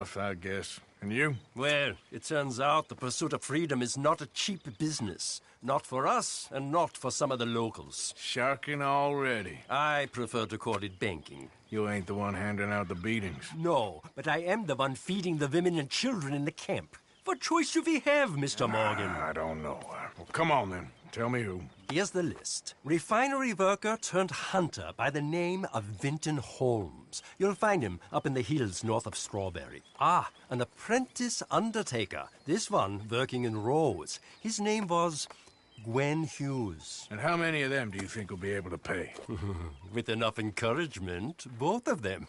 I guess. And you? Well, it turns out the pursuit of freedom is not a cheap business. Not for us, and not for some of the locals. Sharking already. I prefer to call it banking. You ain't the one handing out the beatings. No, but I am the one feeding the women and children in the camp. What choice do we have, Mr. Morgan? I don't know. Well, come on, then. Tell me who. Here's the list. Refinery worker turned hunter by the name of Vinton Holmes. You'll find him up in the hills north of Strawberry. Ah, an apprentice undertaker. This one working in Rose. His name was Gwen Hughes. And how many of them do you think will be able to pay? With enough encouragement, both of them.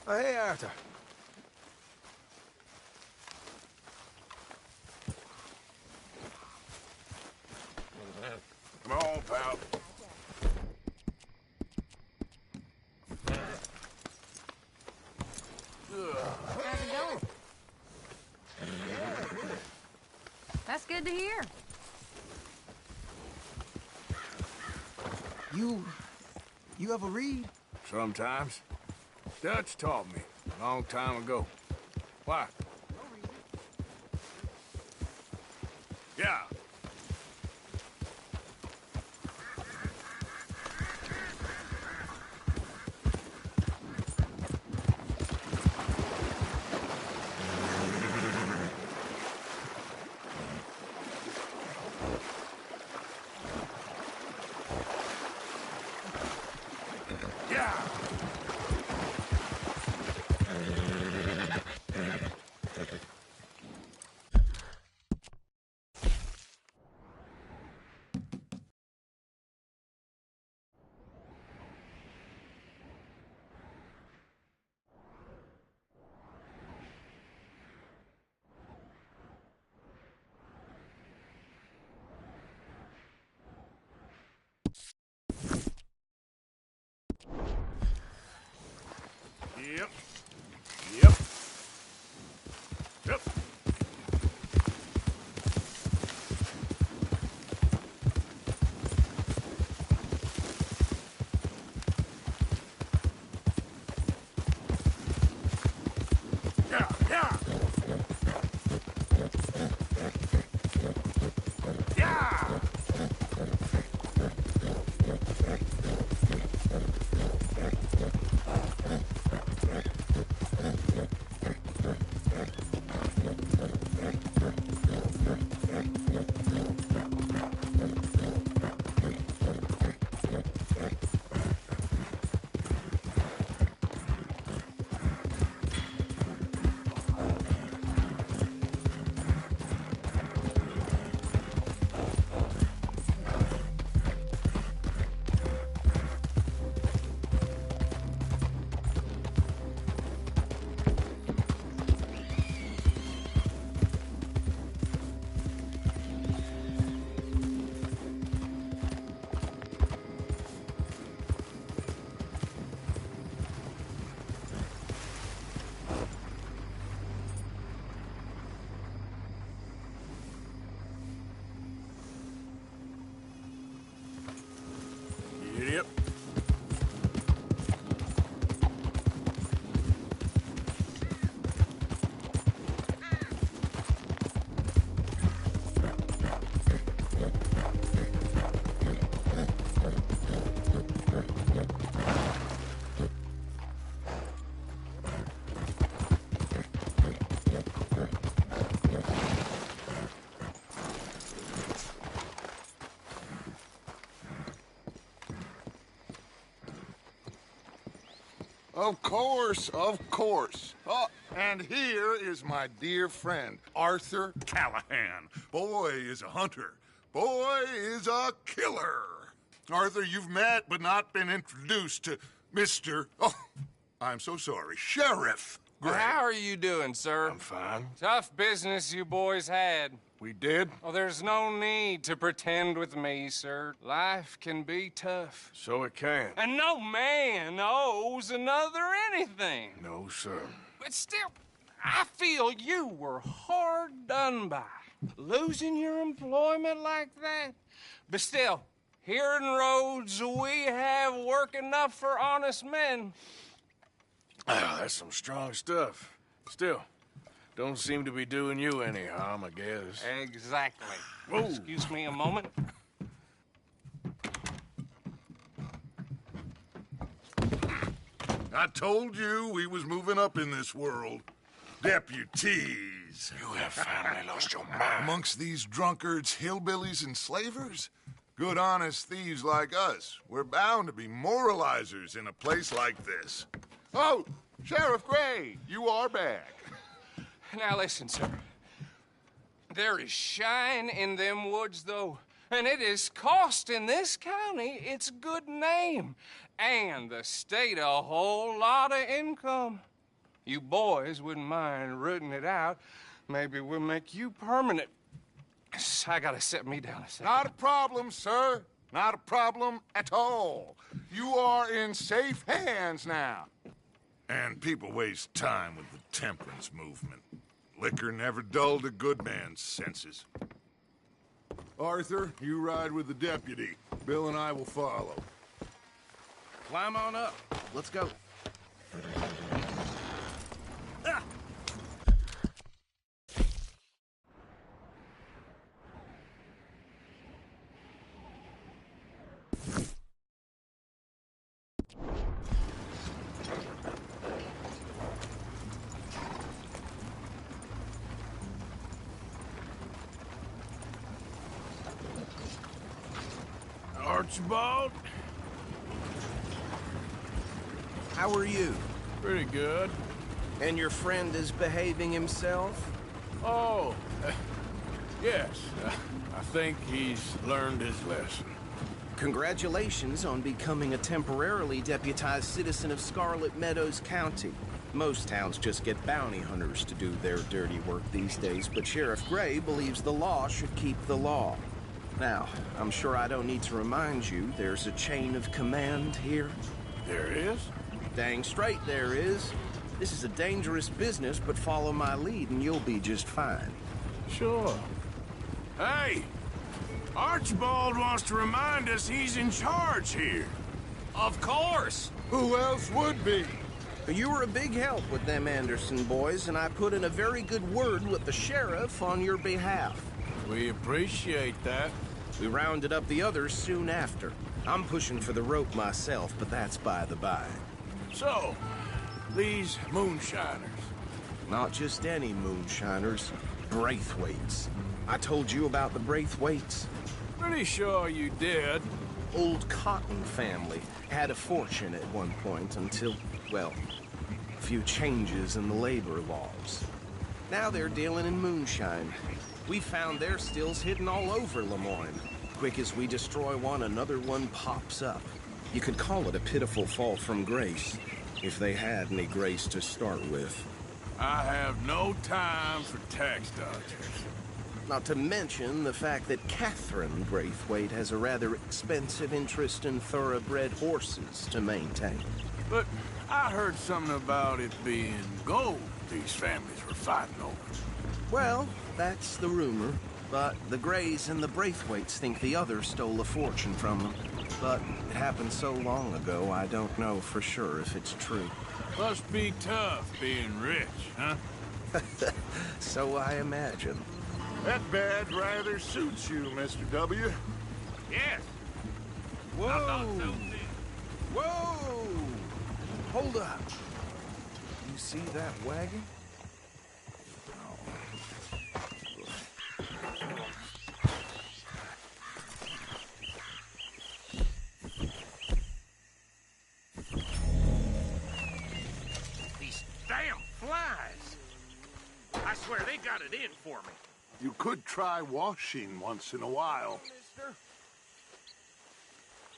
Oh, hey, Arthur. Come on, pal. How's it going? That's good to hear. You ever read? Sometimes. Dutch taught me a long time ago. Why? Yeah. Yeah. Yep. Yep. Yep. Yeah, yeah. Yeah. Yep. Of course, of course. Oh, and here is my dear friend, Arthur Callahan. Boy is a hunter. Boy is a killer. Arthur, you've met but not been introduced to Mr. Oh, I'm so sorry, Sheriff Gray. How are you doing, sir? I'm fine. Tough business you boys had. We did? Oh, there's no need to pretend with me, sir. Life can be tough. So it can. And no man owes another anything. No, sir. But still, I feel you were hard done by. Losing your employment like that. But still, here in Rhodes, we have work enough for honest men. Ah, that's some strong stuff. Still, don't seem to be doing you any harm, I guess. Exactly. Whoa. Excuse me a moment. I told you we was moving up in this world. Deputies. You have finally lost your mind. Amongst these drunkards, hillbillies, and slavers? Good, honest thieves like us. We're bound to be moralizers in a place like this. Oh, Sheriff Gray, you are back. Now listen, sir. There is shine in them woods, though, and it is costing this county its good name and the state a whole lot of income. You boys wouldn't mind rooting it out. Maybe we'll make you permanent. I gotta set me down a second. Not a problem, sir. Not a problem at all. You are in safe hands now. And people waste time with the temperance movement. Liquor never dulled a good man's senses. Arthur, you ride with the deputy. Bill and I will follow. Climb on up. Let's go. Archibald? How are you? Pretty good. And your friend is behaving himself? Oh, yes. I think he's learned his lesson. Congratulations on becoming a temporarily deputized citizen of Scarlet Meadows County. Most towns just get bounty hunters to do their dirty work these days, but Sheriff Gray believes the law should keep the law. Now, I'm sure I don't need to remind you there's a chain of command here. There is? Dang straight there is. This is a dangerous business, but follow my lead and you'll be just fine. Sure. Hey! Archibald wants to remind us he's in charge here. Of course. Who else would be? You were a big help with them Anderson boys, and I put in a very good word with the sheriff on your behalf. We appreciate that. We rounded up the others soon after. I'm pushing for the rope myself, but that's by the by. So, these moonshiners. Not just any moonshiners, Braithwaites. I told you about the Braithwaites. Pretty sure you did. Old Cotton family had a fortune at one point until, well, a few changes in the labor laws. Now they're dealing in moonshine. We found their stills hidden all over Lemoyne. Quick as we destroy one, another one pops up. You could call it a pitiful fall from grace, if they had any grace to start with. I have no time for tax dodgers. Not to mention the fact that Catherine Braithwaite has a rather expensive interest in thoroughbred horses to maintain. But I heard something about it being gold these families were fighting over. Well, that's the rumor. But the Grays and the Braithwaites think the others stole a fortune from them. But it happened so long ago, I don't know for sure if it's true. Must be tough being rich, huh? So I imagine. That bad rather suits you, Mr. W. Yes. Whoa! Whoa! Hold up. You see that wagon? got it in for me. You could try washing once in a while. Mister.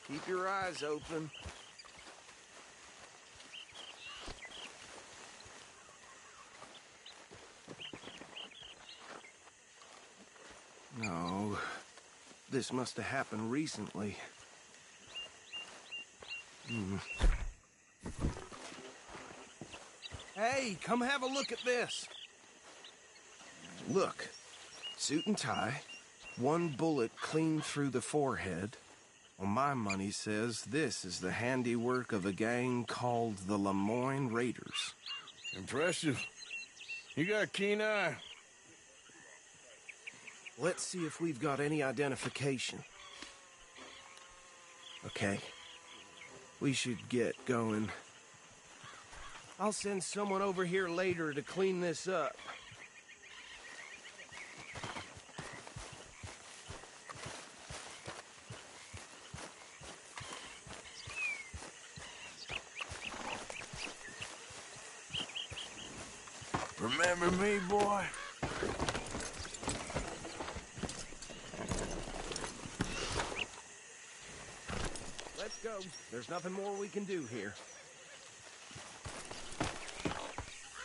Keep your eyes open. No, this must have happened recently. Hey, come have a look at this. Look, suit and tie, one bullet clean through the forehead. Well, my money says this is the handiwork of a gang called the Lemoyne Raiders. Impressive. You got a keen eye. Let's see if we've got any identification. Okay. We should get going. I'll send someone over here later to clean this up. Remember me, boy? Let's go. There's nothing more we can do here.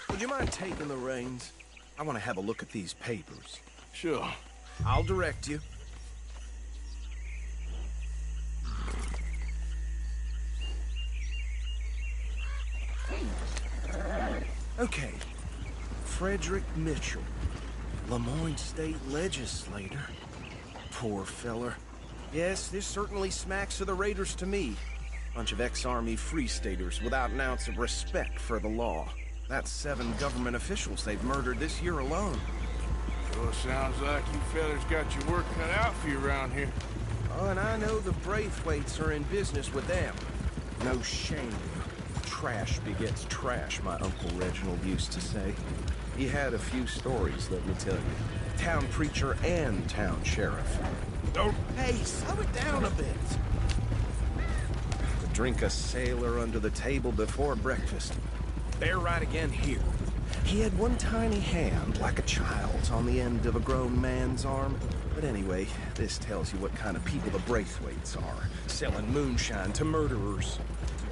Would you mind taking the reins? I want to have a look at these papers. Sure. I'll direct you. Okay. Frederick Mitchell, Lemoyne State Legislator. Poor feller. Yes, this certainly smacks of the Raiders to me. Bunch of ex-Army Free Staters without an ounce of respect for the law. That's 7 government officials they've murdered this year alone. Sure sounds like you fellas got your work cut out for you around here. Oh, and I know the Braithwaites are in business with them. No shame. Trash begets trash, my Uncle Reginald used to say. He had a few stories, let me tell you. Town preacher and town sheriff. Don't... Hey, slow it down a bit. To drink a sailor under the table before breakfast. Bear right again here. He had one tiny hand, like a child's, on the end of a grown man's arm. But anyway, this tells you what kind of people the Braithwaites are. Selling moonshine to murderers.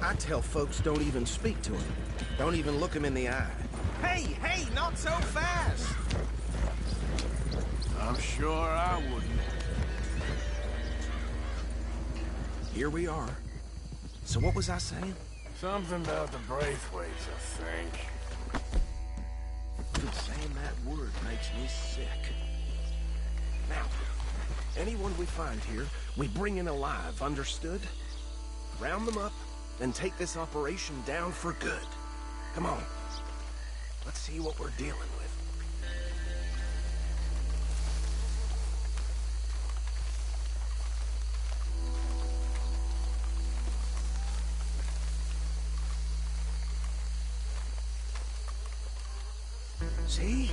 I tell folks don't even speak to him. Don't even look him in the eye. Hey, not so fast! I'm sure I wouldn't. Here we are. So what was I saying? Something about the Braithwaites, I think. Dude, saying that word makes me sick. Now, anyone we find here, we bring in alive, understood? Round them up, then take this operation down for good. Come on. Let's see what we're dealing with. See?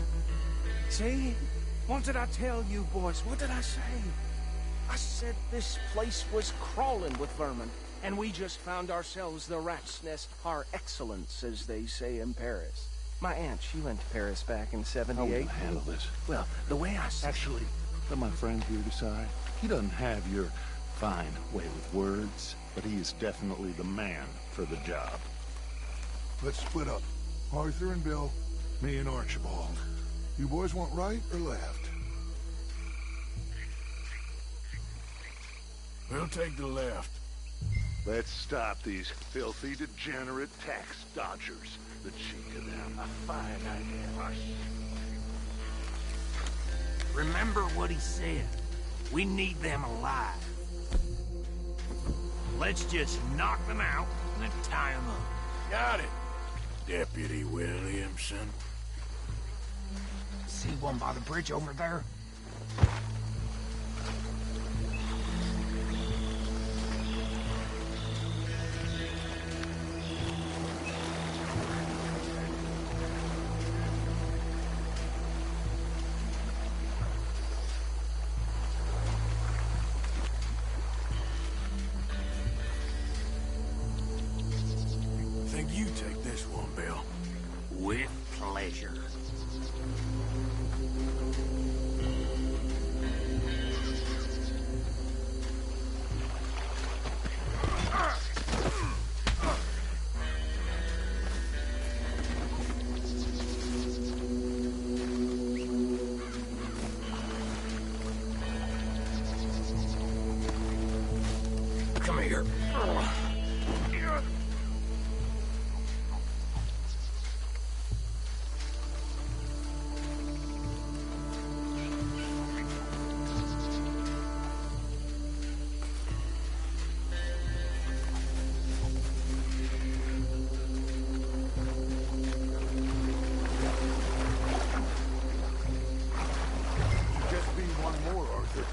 See? What did I tell you, boys? What did I say? I said this place was crawling with vermin, and we just found ourselves the rat's nest par excellence, as they say in Paris. My aunt, she went to Paris back in '78. How are we gonna handle this? Well, the way I said... Actually, let my friend here decide. He doesn't have your fine way with words, but he is definitely the man for the job. Let's split up. Arthur and Bill, me and Archibald. You boys want right or left? We'll take the left. Let's stop these filthy, degenerate tax dodgers. The cheek of them. A fine idea. Remember what he said. We need them alive. Let's just knock them out and then tie them up. Got it, Deputy Williamson. See one by the bridge over there? Think you take this one, Bill. With pleasure. Come here. Just be one more, Arthur.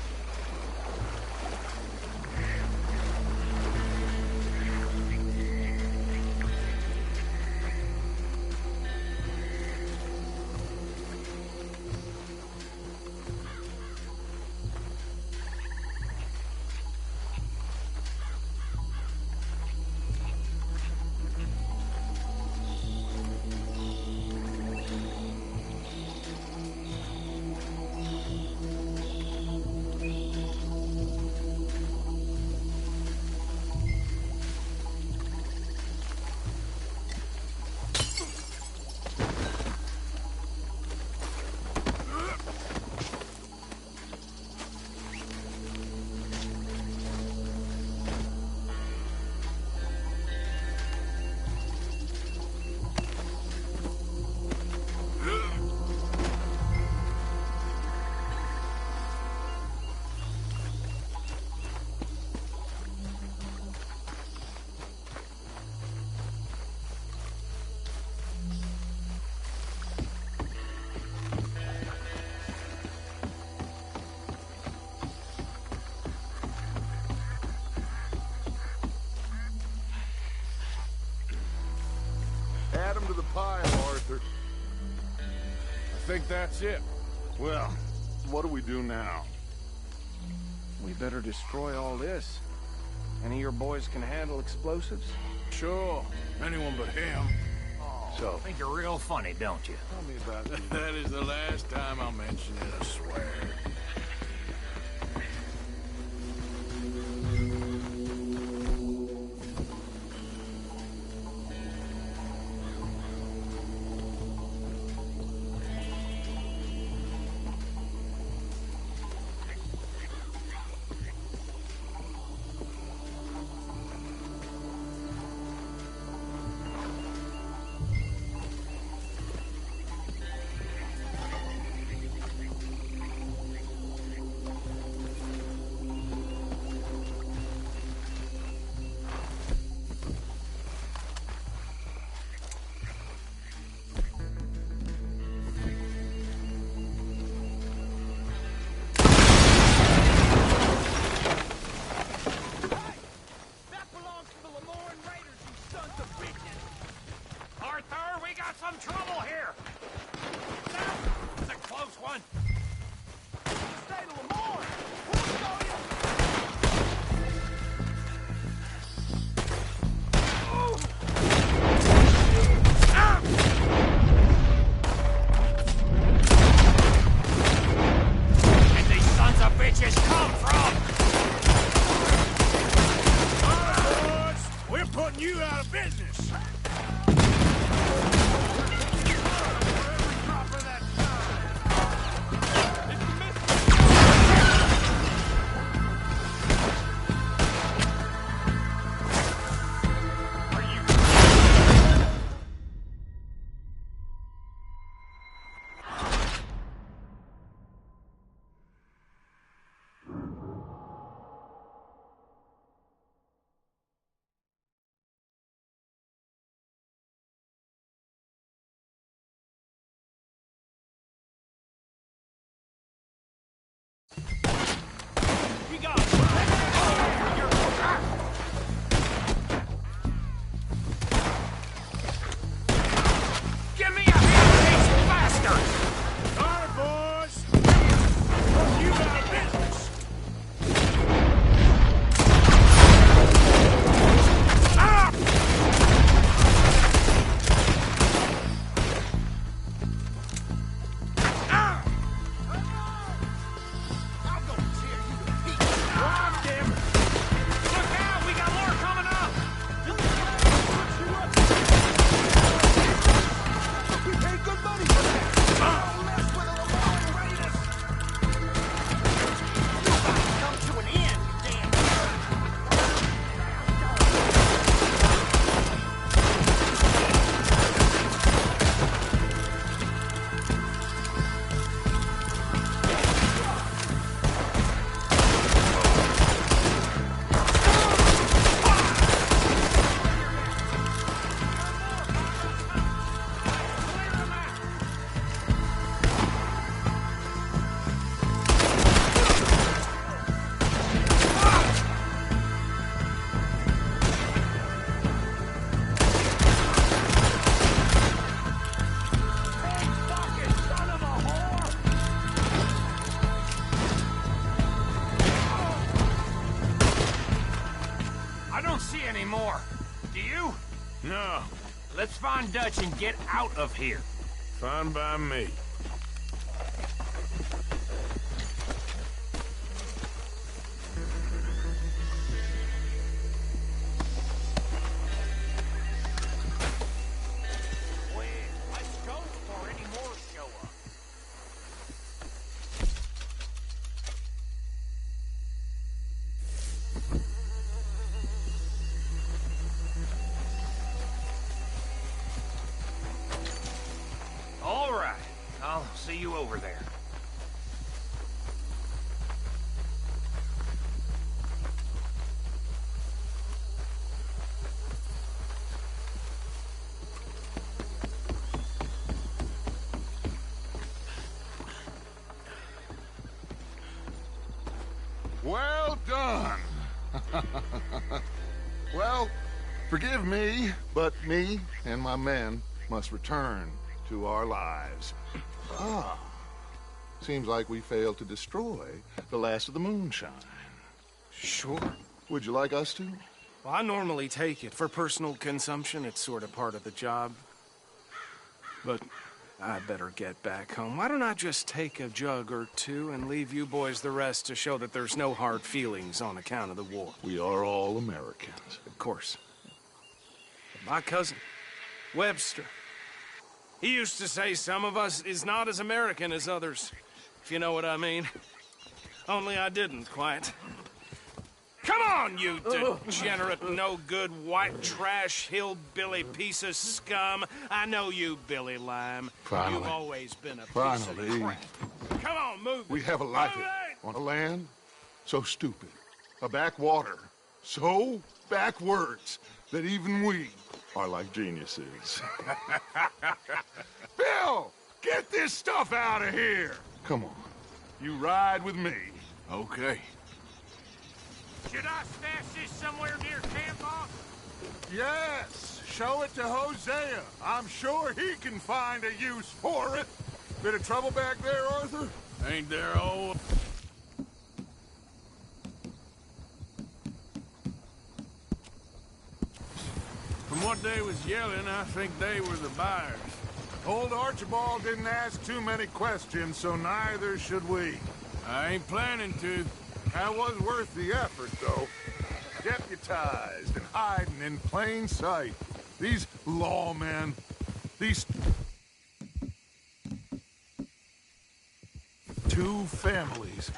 Add him to the pile, Arthur. I think that's it. Well, what do we do now? We better destroy all this. Any of your boys can handle explosives? Sure. Anyone but him. So, think you're real funny, don't you? Tell me about it. That is the last time I'll mention it, I swear. anymore. Do you? No, Let's find Dutch and get out of here. fine by me. Well, let's go before any more show up. All right. I'll see you over there. Well done. Well, forgive me, but me and my men must return to our lives. Ah, seems like we failed to destroy the last of the moonshine. Sure. Would you like us to? Well, I normally take it. For personal consumption, it's sort of part of the job. But I better get back home. Why don't I just take a jug or two and leave you boys the rest to show that there's no hard feelings on account of the war? We are all Americans. Of course. My cousin, Webster, he used to say some of us is not as American as others, if you know what I mean. Only I didn't quite. Come on, you degenerate, no-good, white trash, hillbilly piece of scum. I know you, Billy Lime. Finally. You've always been a piece Finally. of crap. Come on, move We it. have a life Move it. on a land so stupid, a backwater so backwards that even we are like geniuses. Bill, get this stuff out of here. Come on, you ride with me. Okay. Should I stash this somewhere near camp, boss? Yes, show it to Hosea. I'm sure he can find a use for it. Bit of trouble back there, Arthur? Ain't there old... From what they was yelling, I think they were the buyers. Old Archibald didn't ask too many questions, so neither should we. I ain't planning to. That was worth the effort, though. Deputized and hiding in plain sight. These lawmen, these two families.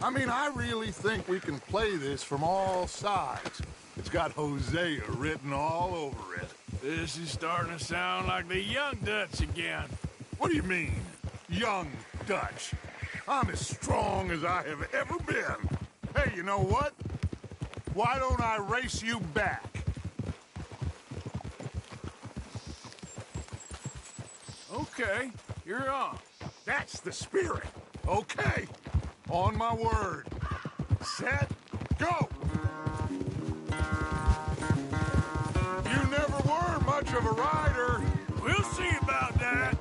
I mean, I really think we can play this from all sides. It's got Hosea written all over it. This is starting to sound like the young Dutch again. What do you mean, young Dutch? I'm as strong as I have ever been. Hey, you know what? Why don't I race you back? Okay, you're on. That's the spirit. Okay. On my word. Set, go! You never were much of a rider. We'll see about that.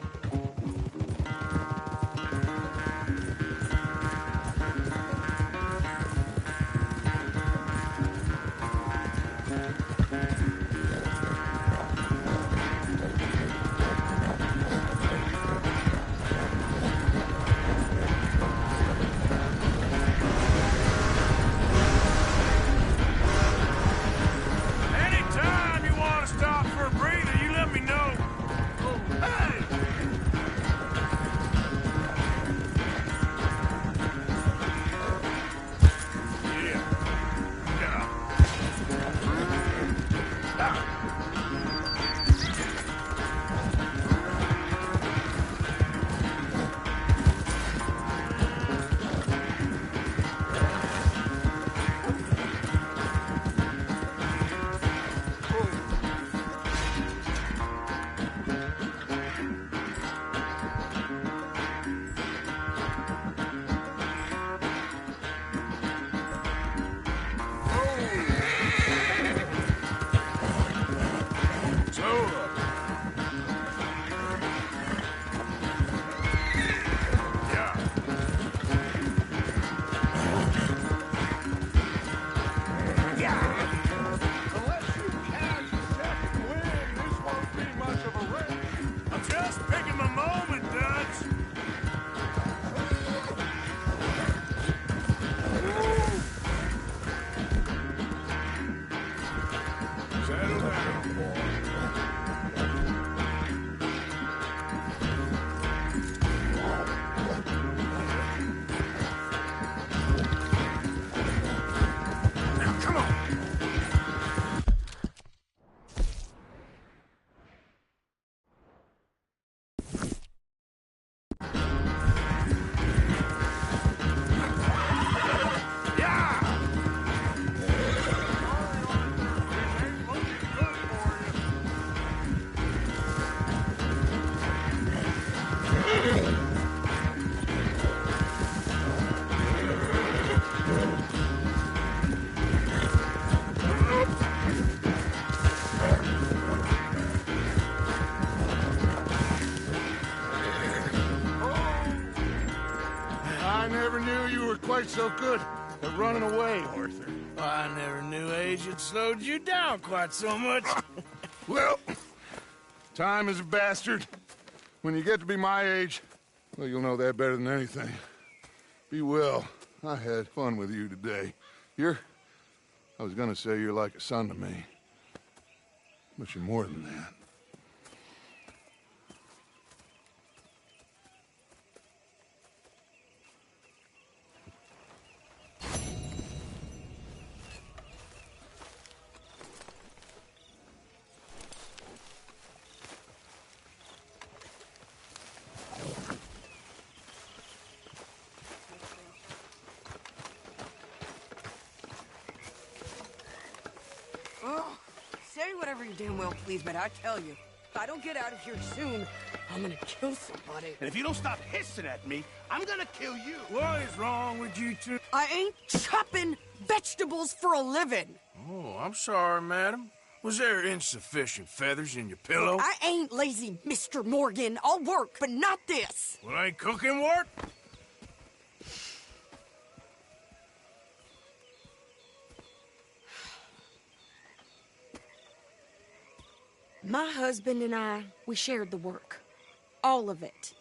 so good at running away, Arthur? I never knew age had slowed you down quite so much. Well, time is a bastard. When you get to be my age, well, you'll know that better than anything. Be well. I had fun with you today. I was gonna say you're like a son to me. But you're more than that. Oh, say whatever you damn well please, but I tell you, if I don't get out of here soon, I'm gonna kill somebody. And if you don't stop hissing at me, I'm gonna kill you. What is wrong with you two? I ain't chopping vegetables for a living. Oh, I'm sorry, madam. Was there insufficient feathers in your pillow? I ain't lazy, Mr. Morgan. I'll work, but not this. Well, ain't cooking work? My husband and I, we shared the work. All of it.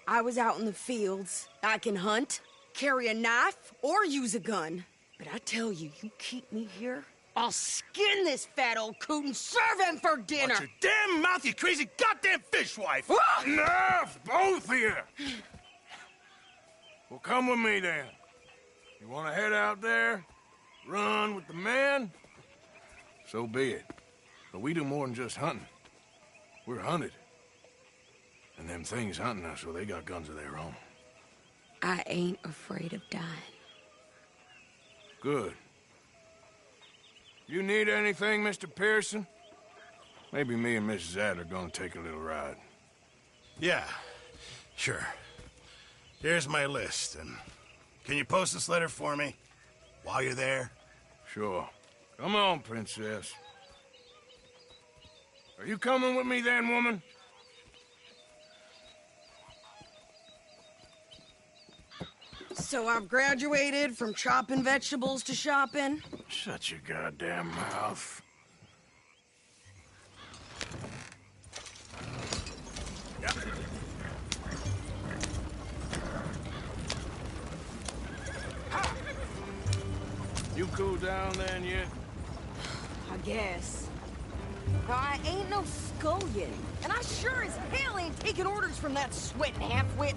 I was out in the fields. I can hunt, carry a knife, or use a gun. But I tell you, you keep me here, I'll skin this fat old coot and serve him for dinner. Watch your damn mouth, you crazy goddamn fishwife! Enough, both of you! Well, come with me then. You want to head out there, run with the men? So be it. But we do more than just hunting. We're hunted. And them things hunting us, well, they got guns of their own. I ain't afraid of dying. Good. You need anything, Mr. Pearson? Maybe me and Mrs. Adler are gonna take a little ride. Yeah, sure. Here's my list, and can you post this letter for me while you're there? Sure. Come on, Princess. Are you coming with me then, woman? So I've graduated from chopping vegetables to shopping? Shut your goddamn mouth. You cool down then yet? I guess. Now, I ain't no scullion, and I sure as hell ain't taking orders from that sweating half-wit.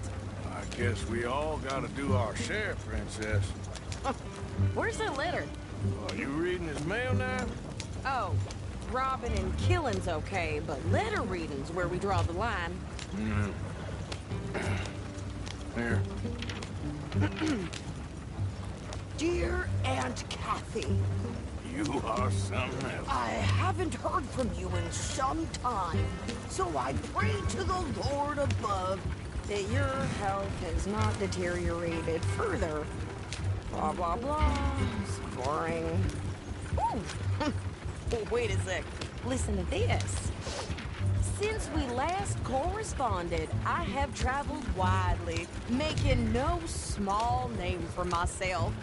I guess we all gotta do our share, Princess. Where's that letter? Are you reading his mail now? Oh, robbing and killing's okay, but letter reading's where we draw the line. Here. Dear Aunt Kathy, You are something else. I haven't heard from you in some time, so I pray to the Lord above that your health has not deteriorated further. Blah, blah, blah. Boring. Ooh. Wait a sec. Listen to this. Since we last corresponded, I have traveled widely, making no small name for myself.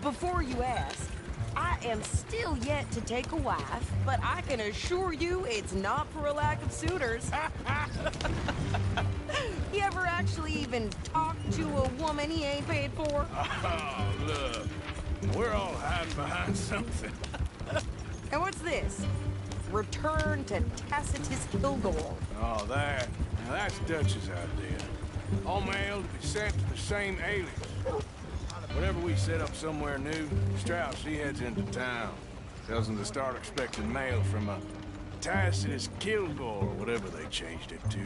Before you ask, I am still yet to take a wife, but I can assure you it's not for a lack of suitors. You ever actually even talked to a woman he ain't paid for? Oh, look. We're all hiding behind something. And what's this? Return to Tacitus Kilgore. Oh, that. Now, that's Dutch's idea. All mail to be sent to the same alias. Whenever we set up somewhere new, Strauss, he heads into town. Tells them to start expecting mail from a Tacitus Kilgore, or whatever they changed it to.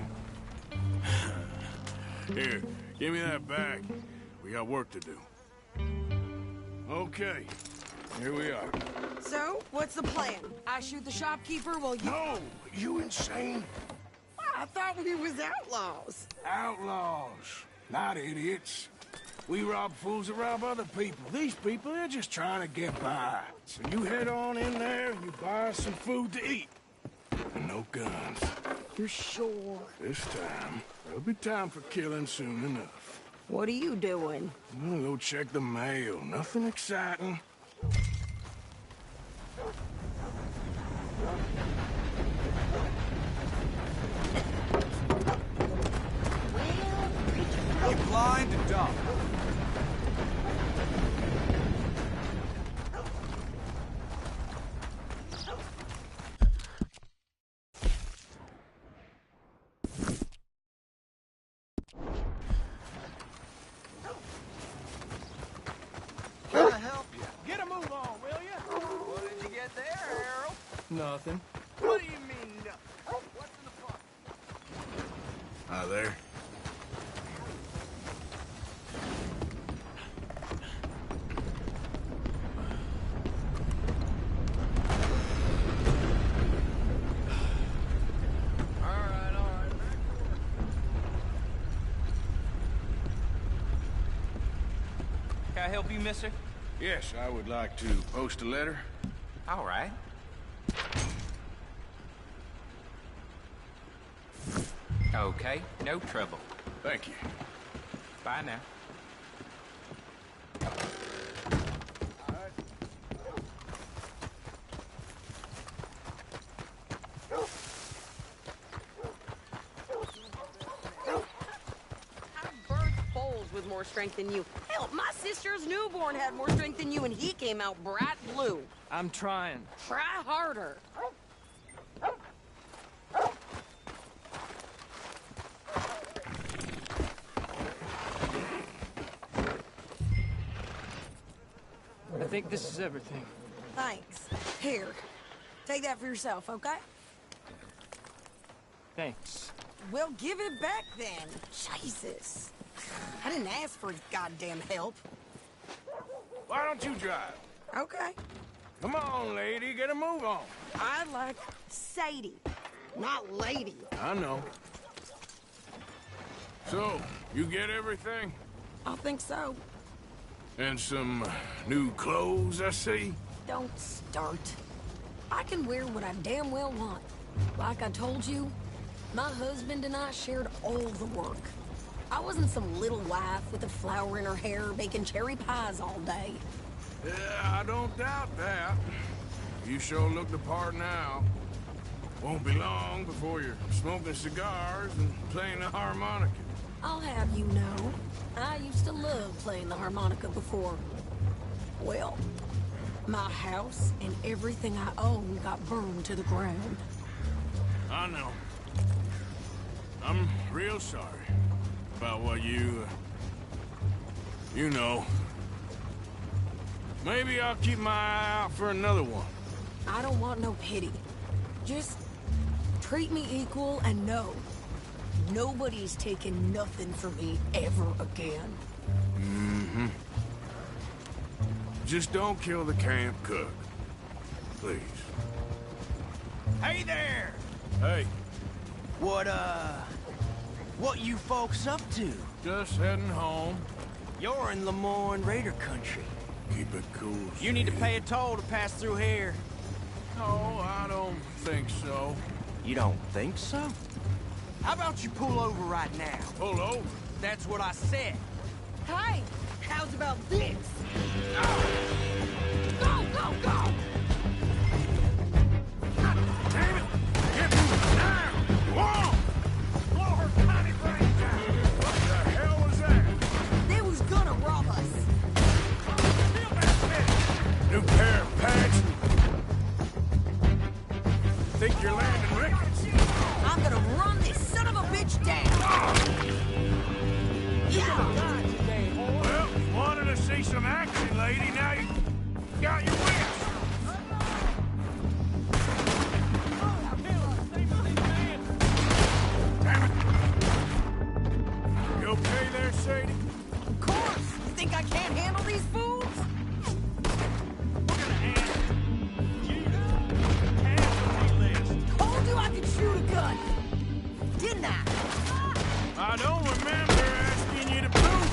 Here, give me that back. We got work to do. Okay, here we are. So, what's the plan? I shoot the shopkeeper while you... No, you insane? I thought we was outlaws. Outlaws, not idiots. We rob fools that rob other people. These people, they're just trying to get by. So you head on in there and you buy us some food to eat. And no guns. You're sure? This time, there'll be time for killing soon enough. What are you doing? I'm gonna go check the mail. Nothing exciting. You're blind and dumb. Can I help you? Get a move on, will you? What did you get there, Harold? Nothing. What do you mean, nothing? What's in the pocket? Hi there. All right. Can I help you, mister? Yes, I would like to post a letter. All right. Okay, no trouble. Thank you. Bye now. I've birthed foals with more strength than you. Hell, my sister's newborn had more strength than you, and he came out bright blue. I'm trying. Try harder. I think this is everything. Thanks. Here, take that for yourself, okay? Thanks. Well, give it back then. Jesus. I didn't ask for his goddamn help. Why don't you drive? Okay. Come on, lady, get a move on. I like Sadie, not lady. I know. So, you get everything? I think so. And some new clothes, I see? Don't start. I can wear what I damn well want. Like I told you, my husband and I shared all the work. I wasn't some little wife with a flower in her hair baking cherry pies all day. Yeah, I don't doubt that. You sure look the part now. Won't be long before you're smoking cigars and playing the harmonica. I'll have you know, I used to love playing the harmonica before. Well, my house and everything I own got burned to the ground. I know. I'm real sorry about what you know. Maybe I'll keep my eye out for another one. I don't want no pity. Just treat me equal and know nobody's taking nothing from me ever again. Mm-hmm. Just don't kill the camp cook. Please. Hey there! Hey, What you folks up to? just heading home. You're in Lemoyne Raider country. Keep it cool. You need to Sadie. pay a toll to pass through here. No, I don't think so. You don't think so? How about you pull over right now? Pull over. That's what I said. Hey, how's about this? Go, go, go! Damn it! Get moving now! Whoa! Blow her tiny brains out! What the hell was that? They was gonna rob us. Steal that bitch! New pair of pants. Think you're landing rickets? I'm gonna run this son of a bitch down. Yeah. Well, wanted to see some action, lady. Now you got your wits. Damn it! You okay there, Sadie? Of course. You think I can't handle these fools? Told you I could shoot a gun. Didn't I? I don't remember asking you to prove it.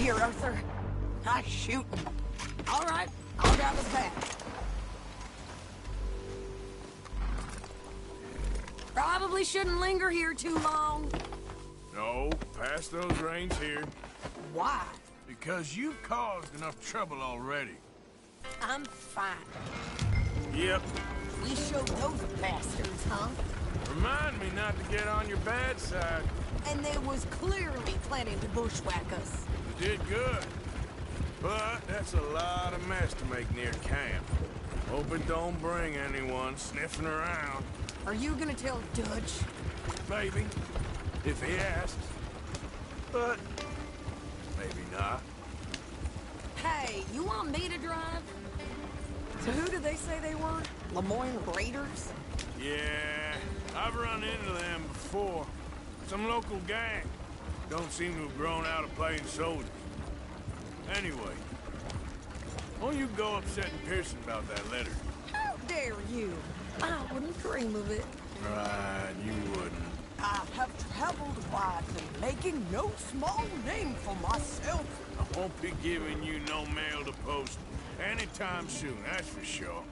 Here, Arthur. I shoot. All right, I'll drive us back. Probably shouldn't linger here too long. No, pass those reins here. Why? Because you've caused enough trouble already. I'm fine. Yep. We showed those bastards, huh? Remind me not to get on your bad side. And they was clearly planning to bushwhack us. You did good. But that's a lot of mess to make near camp. Hope it don't bring anyone sniffing around. Are you gonna tell Dutch? Maybe. If he asks. But maybe not. Hey, you want me to drive? So who did they say they were? Lemoyne Raiders? Yeah, I've run into them before. Some local gang. Don't seem to have grown out of playing soldiers. Anyway, why don't you go upsetting Pearson about that letter? How dare you? I wouldn't dream of it. Right, you wouldn't. I have traveled widely, making no small name for myself. I won't be giving you no mail to post anytime soon, that's for sure.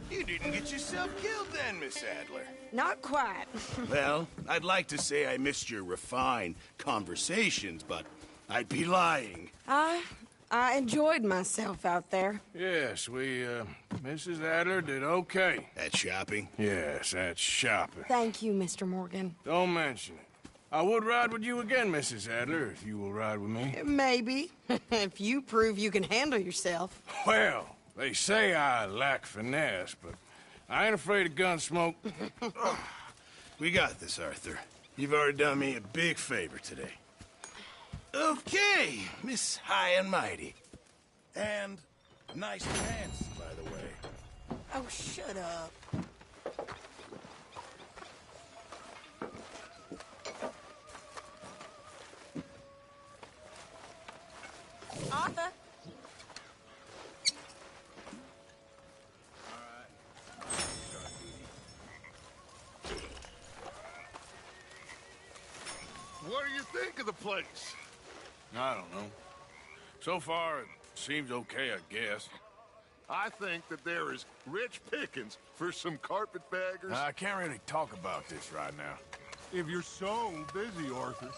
You didn't get yourself killed then, Miss Adler. Not quite. Well, I'd like to say I missed your refined conversations, but I'd be lying. I enjoyed myself out there. Yes, Mrs. Adler did okay. At shopping? Yes, that's shopping. Thank you, Mr. Morgan. Don't mention it. I would ride with you again, Mrs. Adler, if you will ride with me. Maybe. If you prove you can handle yourself. Well, they say I lack finesse, but I ain't afraid of gun smoke. We got this, Arthur. You've already done me a big favor today. Okay, Miss High and Mighty. And nice pants, by the way. Oh, shut up. Arthur? What do you think of the place? I don't know. So far, it seems okay, I guess. I think that there is rich pickings for some carpetbaggers. I can't really talk about this right now. If you're so busy, Arthur.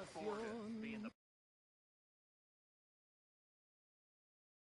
afford to be in the